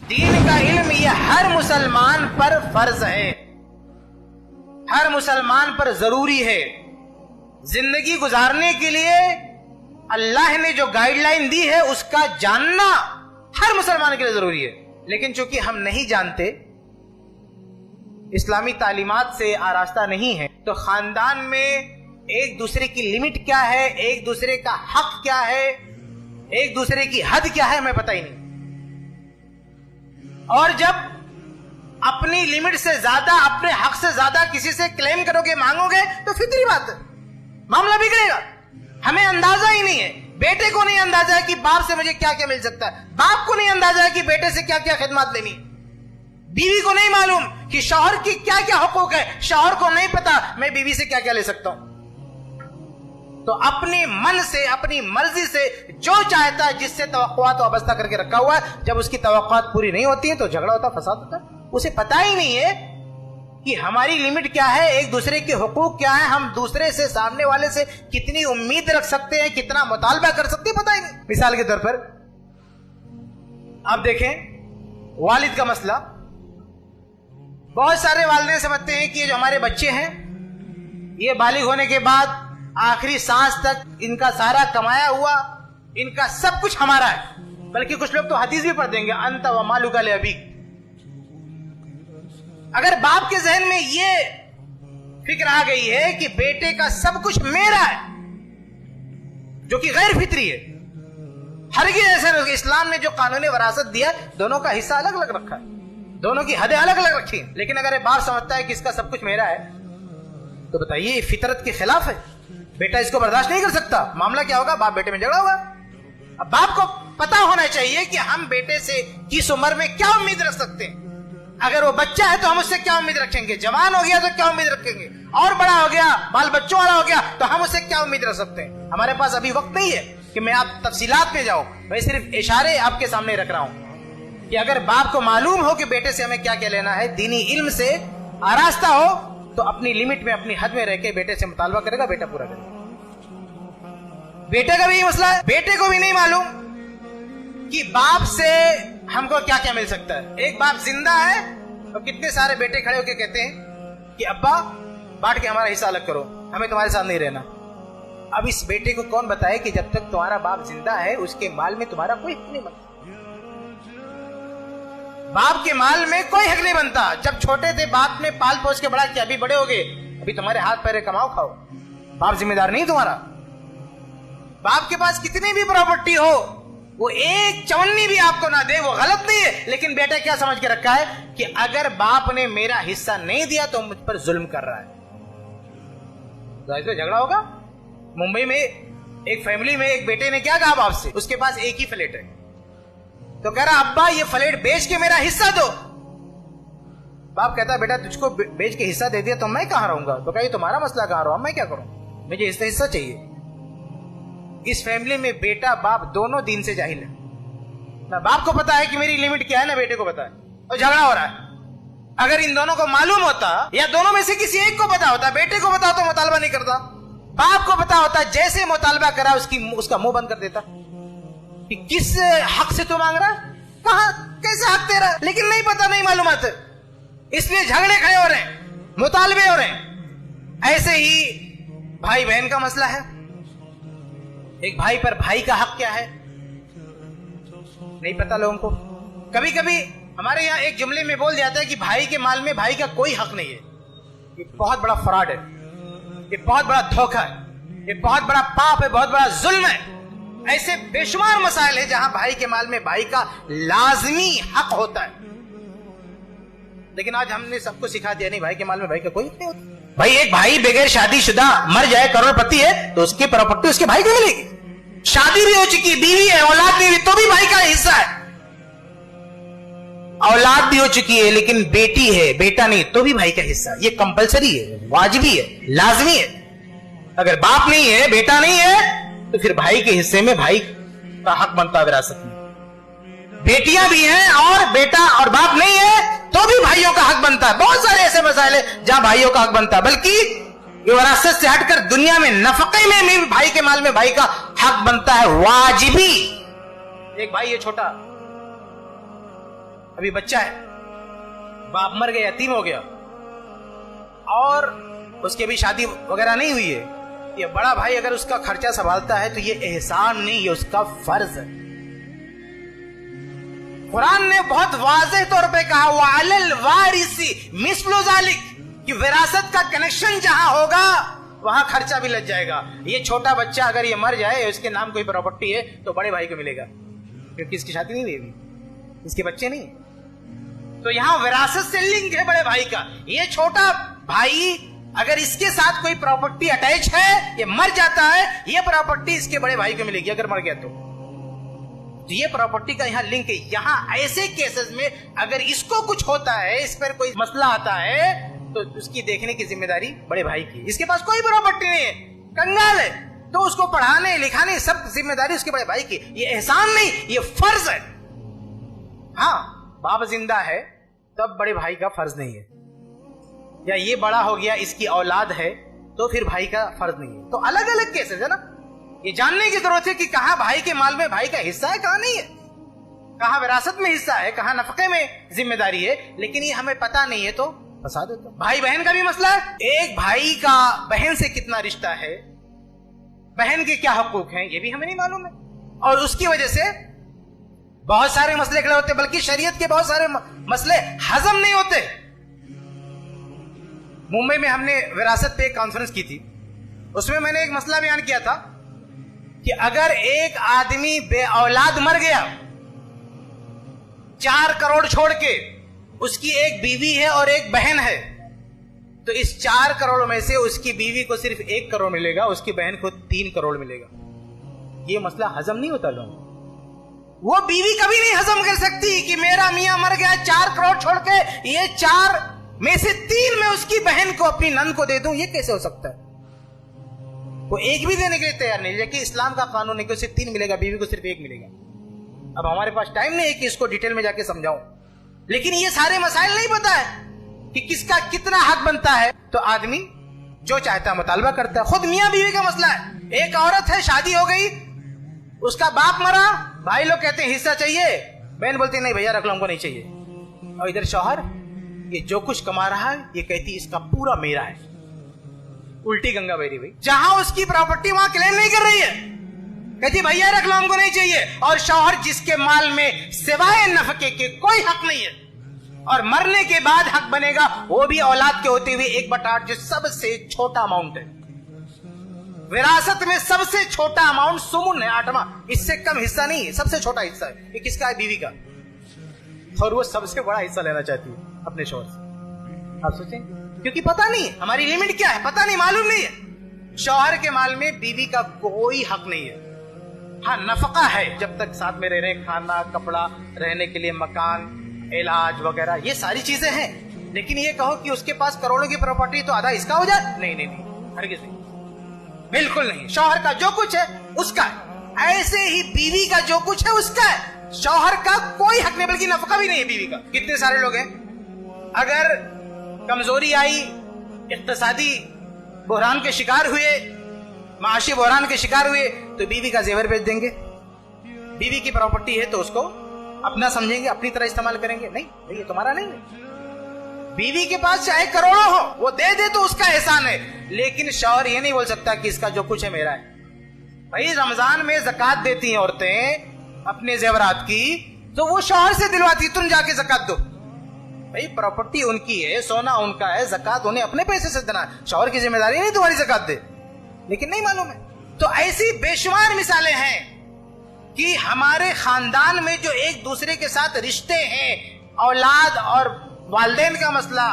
दीन का इल्म ये हर मुसलमान पर फर्ज है, हर मुसलमान पर जरूरी है। जिंदगी गुजारने के लिए अल्लाह ने जो गाइडलाइन दी है उसका जानना हर मुसलमान के लिए जरूरी है। लेकिन चूंकि हम नहीं जानते, इस्लामी तालीमात से आरास्ता नहीं है, तो खानदान में एक दूसरे की लिमिट क्या है, एक दूसरे का हक क्या है, एक दूसरे की हद क्या है, हमें पता ही नहीं। और जब अपनी लिमिट से ज्यादा, अपने हक से ज्यादा किसी से क्लेम करोगे, मांगोगे, तो फितरी बात है, मामला बिगड़ेगा। हमें अंदाजा ही नहीं है, बेटे को नहीं अंदाजा है कि बाप से मुझे क्या क्या मिल सकता है, बाप को नहीं अंदाजा है कि बेटे से क्या क्या खिदमत लेनी, बीवी को नहीं मालूम कि शौहर की क्या क्या हुकूक है, शौहर को नहीं पता मैं बीवी से क्या क्या ले सकता हूं। तो अपने मन से, अपनी मर्जी से जो चाहता है, जिससे तवक्कुआत वाबस्ता करके रखा हुआ है, जब उसकी तवक्कुआत पूरी नहीं होती है तो झगड़ा होता, फसाद होता है। उसे पता ही नहीं है कि हमारी लिमिट क्या है, एक दूसरे के हुकूक क्या है, हम दूसरे से, सामने वाले से कितनी उम्मीद रख सकते हैं, कितना मुतालबा कर सकते हैं, पता ही नहीं। मिसाल के तौर पर आप देखें वालिद का मसला। बहुत सारे वालिदैन समझते हैं कि ये जो हमारे बच्चे हैं, ये बालिग होने के बाद आखिरी सांस तक इनका सारा कमाया हुआ, इनका सब कुछ हमारा है। बल्कि कुछ लोग तो हदीस भी पढ़ देंगे, अंत व मालुका ले अबीक। अगर बाप के जहन में ये फिक्र आ गई है कि बेटे का सब कुछ मेरा है, जो कि गैर फितरी है, हरगिज़ ऐसे नहीं। इस्लाम ने जो कानूनी वरासत दिया, दोनों का हिस्सा अलग अलग रखा है, दोनों की हदें अलग अलग रखी। लेकिन अगर बाप समझता है कि इसका सब कुछ मेरा है, तो बताइए फितरत के खिलाफ है। बेटा इसको बर्दाश्त नहीं कर सकता, मामला क्या होगा, बाप बेटे में झगड़ा होगा। अब बाप को पता होना चाहिए कि हम बेटे से किस उम्र में क्या उम्मीद रख सकते हैं। अगर वो बच्चा है तो हम उससे क्या उम्मीद रखेंगे, जवान हो गया तो क्या उम्मीद रखेंगे, और बड़ा हो गया, बाल बच्चों वाला हो गया, तो हम उससे क्या उम्मीद रख सकते हैं। हमारे पास अभी वक्त नहीं है कि मैं आप तफसीलात पे जाऊं, मैं सिर्फ इशारे आपके सामने रख रहा हूं कि अगर बाप को मालूम हो कि बेटे से हमें क्या क्या लेना है, दीनी इल्म से आरास्ता हो, तो अपनी लिमिट में, अपनी हद में रह के बेटे से मुतालबा करेगा, बेटा पूरा करेगा। बेटे का भी ये मसला है, बेटे को भी नहीं मालूम कि बाप से हमको क्या क्या मिल सकता है। एक बाप जिंदा है तो कितने सारे बेटे खड़े होकर कहते हैं कि अब्बा बांट के हमारा हिस्सा अलग करो, हमें तुम्हारे साथ नहीं रहना। अब इस बेटे को कौन बताए कि जब तक तुम्हारा बाप जिंदा है उसके माल में तुम्हारा कोई हक नहीं बनता। बाप के माल में कोई हक नहीं बनता। जब छोटे थे बाप ने पाल पोस के बड़ा किया, अभी बड़े हो गए, अभी तुम्हारे हाथ पैरे कमाओ खाओ, बाप जिम्मेदार नहीं तुम्हारा। बाप के पास कितनी भी प्रॉपर्टी हो, वो एक चवन्नी भी आपको ना दे, वो गलत नहीं है। लेकिन बेटा क्या समझ के रखा है कि अगर बाप ने मेरा हिस्सा नहीं दिया तो मुझ पर जुल्म कर रहा है, तो झगड़ा होगा। मुंबई में एक फैमिली में एक बेटे ने क्या कहा बाप से, उसके पास एक ही फ्लैट है, तो कह रहा अब्बा ये फ्लैट बेच के मेरा हिस्सा दो। बाप कहता बेटा तुझको बेच के हिस्सा दे दिया तो मैं कहां रहूंगा, तो कहा ये तुम्हारा मसला, कहां रहूं, मैं क्या करूं, मुझे हिस्सा चाहिए। इस फैमिली में बेटा बाप दोनों दीन से जाहिल है। ना बाप को पता है कि मेरी लिमिट क्या है, ना बेटे को पता है, और झगड़ा हो रहा है। अगर इन दोनों को मालूम होता, या दोनों में से किसी एक को पता होता, बेटे को पता होता मुतालबा नहीं करता, बाप को पता होता जैसे मुतालबा करा उसका मुंह बंद कर देता कि किस हक से तू मांग रहा है, कहां कैसे हक तेरा, लेकिन नहीं पता, नहीं मालूमात, इसलिए झगड़े खड़े हो रहे हैं, मुतालबे हो रहे हैं। ऐसे ही भाई बहन का मसला है। एक भाई पर भाई का हक क्या है नहीं पता लोगों को। कभी कभी हमारे यहाँ एक जुमले में बोल जाता है कि भाई के माल में भाई का कोई हक नहीं है। ये बहुत बड़ा फ्रॉड है, ये बहुत बड़ा धोखा है, ये बहुत बड़ा पाप है, बहुत बड़ा जुल्म है। ऐसे बेशुमार मसाइल है जहां भाई के माल में भाई का लाजमी हक होता है। लेकिन आज हमने सबको सिखा दिया नहीं, भाई के माल में भाई का कोई हक नहीं होता। भाई एक भाई बगैर शादीशुदा मर जाए, करोड़पति है, तो उसकी प्रॉपर्टी उसके भाई को मिलेगी। शादी भी हो चुकी, बीवी है, औलाद भी हुई, तो भी भाई का हिस्सा है। औलाद भी हो चुकी है लेकिन बेटी है, बेटा नहीं, तो भी भाई का हिस्सा। ये कंपलसरी है, वाजिबी है, लाजमी है। अगर बाप नहीं है, बेटा नहीं है, तो फिर भाई के हिस्से में भाई का हक बनता है विरासत में। बेटियां भी हैं और बेटा और बाप नहीं है तो भी भाइयों का हक बनता है। बहुत सारे ऐसे मसाइल है जहां भाइयों का हक बनता है, बल्कि ये विरासत से हटकर दुनिया में नफके में भी भाई के माल में भाई का हक बनता है, वाजिबी। एक भाई है छोटा, अभी बच्चा है, बाप मर गया, यतीम हो गया, और उसकी अभी शादी वगैरह नहीं हुई है, ये बड़ा भाई अगर उसका खर्चा संभालता है तो ये एहसान नहीं, ये उसका फर्ज है। कुरान ने बहुत वाज़ेह तौर पे कहा वअलल वारिसी मिस्लु ज़ालिक, कि विरासत का कनेक्शन जहां होगा वहां खर्चा भी लग जाएगा। ये छोटा बच्चा अगर ये मर जाए, उसके नाम कोई प्रॉपर्टी है तो बड़े भाई को मिलेगा, क्योंकि इसकी शादी नहीं हुई अभी, इसके बच्चे नहीं। तो यहां विरासत से लिंक है बड़े भाई का। ये छोटा भाई अगर इसके साथ कोई प्रॉपर्टी अटैच है, ये मर जाता है, ये प्रॉपर्टी इसके बड़े भाई को मिलेगी अगर मर गया तो ये प्रॉपर्टी का यहां लिंक है। यहां ऐसे केसेस में अगर इसको कुछ होता है, इस पर कोई मसला आता है, तो उसकी देखने की जिम्मेदारी बड़े भाई की। इसके पास कोई प्रॉपर्टी नहीं है, कंगाल है, तो उसको पढ़ाने लिखाने सब जिम्मेदारी उसके बड़े भाई की। ये एहसान नहीं, ये फर्ज है। हाँ, बाप जिंदा है तब बड़े भाई का फर्ज नहीं है, या ये बड़ा हो गया इसकी औलाद है तो फिर भाई का फर्ज नहीं है। तो अलग अलग केसेस है ना, ये जानने की जरूरत है कि कहां भाई के माल में भाई का हिस्सा है, कहां नहीं है, कहां विरासत में हिस्सा है, कहां नफके में जिम्मेदारी है। लेकिन ये हमें पता नहीं है तो फंसा देता। भाई बहन का भी मसला है, एक भाई का बहन से कितना रिश्ता है, बहन के क्या हकूक हैं, ये भी हमें नहीं मालूम है, और उसकी वजह से बहुत सारे मसले खड़े होते, बल्कि शरीयत के बहुत सारे मसले हजम नहीं औलाद मुंबई में हमने विरासत पे एक कॉन्फ्रेंस की थी, उसमें मैंने एक मसला बयान किया था कि अगर एक आदमी बे औलाद मर गया, 4 करोड़ छोड़ के, उसकी एक बीवी है और एक बहन है, तो इस 4 करोड़ में से उसकी बीवी को सिर्फ 1 करोड़ मिलेगा, उसकी बहन को 3 करोड़ मिलेगा। ये मसला हजम नहीं होता लोगों, वो बीवी कभी नहीं हजम कर सकती कि मेरा मियां मर गया 4 करोड़ छोड़ के, ये 4 में से 3 में उसकी बहन को, अपनी नंद को दे दूं, ये कैसे हो सकता है? वो एक भी देने के लिए तैयार नहीं, लेकिन इस्लाम का कानून है कि उसे 3 मिलेगा, बीवी को सिर्फ 1 मिलेगा। अब हमारे पास टाइम नहीं है कि इसको डिटेल में जाके समझाऊं, लेकिन ये सारे मसाइल नहीं पता है कि किसका कितना हक बनता है, तो आदमी जो चाहता है मुतालबा करता है। खुद मियां बीवी का मसला है, एक औरत है, शादी हो गई, उसका बाप मरा, भाई लोग कहते हैं हिस्सा चाहिए, बहन बोलती नहीं भैया रख लो, हमको नहीं चाहिए, और इधर शौहर ये जो कुछ कमा रहा है ये कहती इसका पूरा मेरा है। उल्टी गंगा बह रही भाई, जहां उसकी प्रॉपर्टी वहां क्लेम नहीं कर रही है, कहती भैया रख लो, हमको नहीं चाहिए, और शौहर जिसके माल में सिवाय नफके के कोई हक नहीं है, और मरने के बाद हक बनेगा वो भी औलाद के होते हुए 1/8, जो सबसे छोटा अमाउंट है। विरासत में सबसे छोटा अमाउंट सुमुन है, 8वां, इससे कम हिस्सा नहीं है, सबसे छोटा हिस्सा है। ये किसका है? बीवी का, और वो सबसे बड़ा हिस्सा लेना चाहती है अपने शौहर से। आप सोचें, क्योंकि पता नहीं है हमारी लिमिट क्या है, पता नहीं, मालूम नहीं है। शौहर के माल में बीवी का कोई हक नहीं है। हाँ, नफका है, जब तक साथ में रह रहे, खाना, कपड़ा, रहने के लिए मकान, इलाज वगैरह, ये सारी चीजें हैं। लेकिन ये कहो कि उसके पास करोड़ों की प्रॉपर्टी तो आधा इसका हो जाए, नहीं नहीं नहीं, हरगिज़ नहीं, बिल्कुल नहीं। शौहर का जो कुछ है उसका है, ऐसे ही बीवी का जो कुछ है उसका है। शौहर का कोई हक नहीं, बल्कि नफका भी नहीं है बीवी का। कितने सारे लोग हैं, अगर कमजोरी आई, इक्तिसादी बहरान के शिकार हुए, माशी बहरान के शिकार हुए, तो बीवी का जेवर बेच देंगे। बीवी की प्रॉपर्टी है तो उसको अपना समझेंगे, अपनी तरह इस्तेमाल करेंगे। नहीं, ये तुम्हारा नहीं है। बीवी के पास चाहे करोड़ों हो, वो दे दे तो उसका एहसान है, लेकिन शौहर ये नहीं बोल सकता कि इसका जो कुछ है मेरा है। भाई रमजान में ज़कात देती हैं औरतें अपने जेवरात की, तो वो शौहर से दिलवाती, तुम जाके ज़कात दो। भाई प्रॉपर्टी उनकी है, सोना उनका है, ज़कात उन्हें अपने पैसे से देना है, शौहर की जिम्मेदारी नहीं तुम्हारी ज़कात दे, लेकिन नहीं मालूम है। तो ऐसी बेशुमार मिसालें हैं कि हमारे खानदान में जो एक दूसरे के साथ रिश्ते हैं, औलाद और वालिदैन का मसला,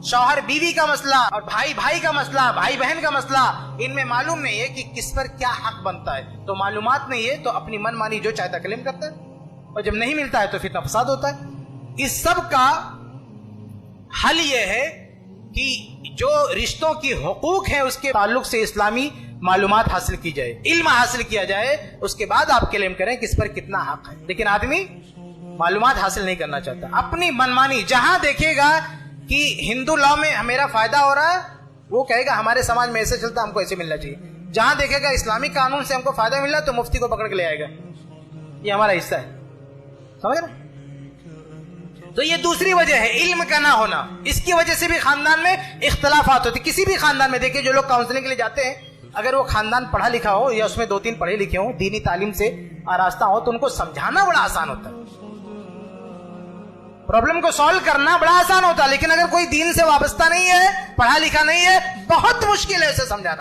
शौहर बीवी का मसला, और भाई भाई का मसला, भाई बहन का मसला, इनमें मालूम नहीं है कि किस पर क्या हक बनता है। तो मालूमात नहीं है तो अपनी मनमानी जो चाहता क्लेम करता है, और जब नहीं मिलता है तो फिर फसाद होता है। इस सब का हल यह है कि जो रिश्तों की हुकूक है उसके ताल्लुक से इस्लामी मालूमात हासिल की जाए, इल्म हासिल किया जाए, उसके बाद आप क्लेम करें किस पर कितना हक है। लेकिन आदमी मालूमात हासिल नहीं करना चाहता, अपनी मनमानी, जहां देखेगा कि हिंदू लॉ में मेरा फायदा हो रहा है, वो कहेगा हमारे समाज में ऐसे चलता, हमको ऐसे मिलना चाहिए। जहां देखेगा इस्लामिक कानून से हमको फायदा मिल रहा है, तो मुफ्ती को पकड़ के ले आएगा, ये हमारा हिस्सा है। समझ रहे? तो ये दूसरी वजह है, इल्म का ना होना। इसकी वजह से भी खानदान में इख्तलाफात होते। किसी भी खानदान में देखिए, जो लोग काउंसलिंग के लिए जाते हैं, अगर वो खानदान पढ़ा लिखा हो या उसमें 2-3 पढ़े लिखे हो, दीनी तालीम से आरास्ता हो, तो उनको समझाना बड़ा आसान होता है, प्रॉब्लम को सॉल्व करना बड़ा आसान होता है। लेकिन अगर कोई दीन से वाबस्ता नहीं है, पढ़ा लिखा नहीं है, बहुत मुश्किल है उसे समझाना।